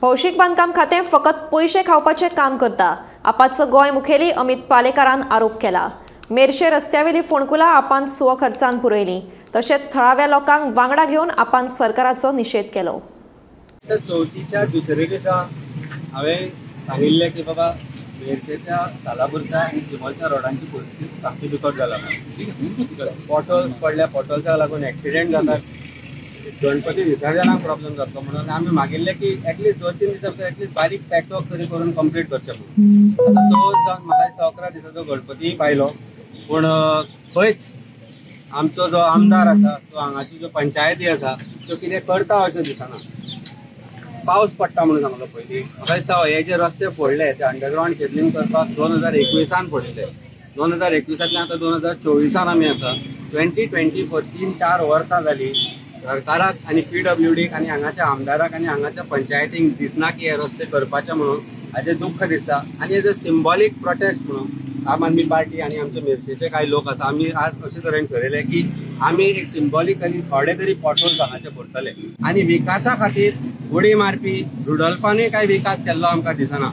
भौशीक बांधकाम खातें फकत पयशे खावपाचें काम करता, आपाचो गोंय मुखेली अमित पालेकारान आरोप केला। मेर्शे रस्त्यावेली फोंडकुलां आपान स्वखर्चान पुरयलीं, तशेंच थळाव्या लोकांक वांगडा घेवन आपान सरकाराचो निशेध केलो। चवथीच्या दुसरे दिसा हांवें सांगिल्लें की बाबा मेर्शेच्या तालापूरच्या आनी चिमोलच्या रोडांची परिस्थिती सामकी बिकट जाला। पॉटल्स पडल्या, पॉटल्साक लागून एक्सिडेंट जातात, गणपती विसर्जनाक प्रॉब्लेम जातलो म्हणून आमी मागिल्लें की एटलीस्ट 2-3 दिसा भितर एटलीस्ट बारीक पॅचवर्क तरी करून कंप्लीट करचें म्हणून। आतां चवथ जावन म्हाका 11 दिसाचो गणपतीय पायलो, पूण खंयच आमचो जो आमदार आसा, तो हांगाची ज्यो पंचायती आसा त्यो कितें करता अशें दिसना। पावस पडटा म्हणून सांगलो पयलीं, म्हाका दिसता हे जे रस्ते फोडले ते अंडरग्राउंड केबलिंग करपाक 2021 फोडिल्ले। 2021तल्यान आतां 2024 आमी आसा। 2024 3-4 वर्सां जालीं सरकाराक आनी PWDक आनी हांगाच्या आमदाराक आनी हांगाच्या पंचायतींक दिसना की हे रस्ते करपाचे म्हणून। हाजें दुख्ख दिसता आनी हेजो सिंबॉलीक प्रोटेस्ट म्हणून आम आदमी पार्टी आनी आमचे मेर्शेचे कांय लोक आसा, आमी आज अशे तरेन ठरयलें की आमी एक सिंबॉलिकली थोडे तरी पॉटल्स हांगाचे भरतले आनी विकासा खातीर उडी मारपी रुडॉल्फानूय काय विकास केल्लो आमकां दिसना।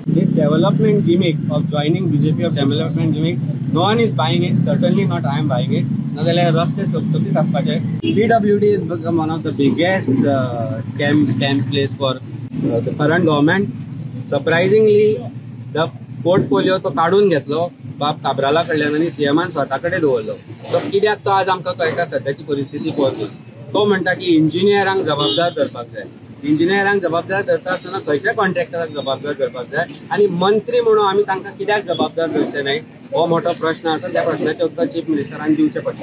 This development gimmick of joining BJP of development gimmick, no one is buying it, certainly not I am buying it. नाजाल्यार रस्ते चकचकीत आसपाचे। PWD is become one of the biggest scam place for the current government. Surprisingly, the portfolio तो काढून घेतलो बाब काब्राला कडल्यान आनी CMान स्वता कडेन दवरलो। तो कित्याक तो आज आमकां कळटा सद्याची परिस्थिती पळोवन। तो म्हणटा की इंजिनियरांक जबाबदार धरपाक जाय। इंजिनियरांक जबाबदार धरता आसतना खंयच्या कॉन्ट्रॅक्टराक जबाबदार धरपाक जाय आनी मंत्री म्हणून आमी तांकां कित्याक जबाबदार धरचे न्हय, हो मोठो प्रश्न आसा। त्या प्रश्नाचें उत्तर चीफ मिनिस्टरान दिवचें पडटा।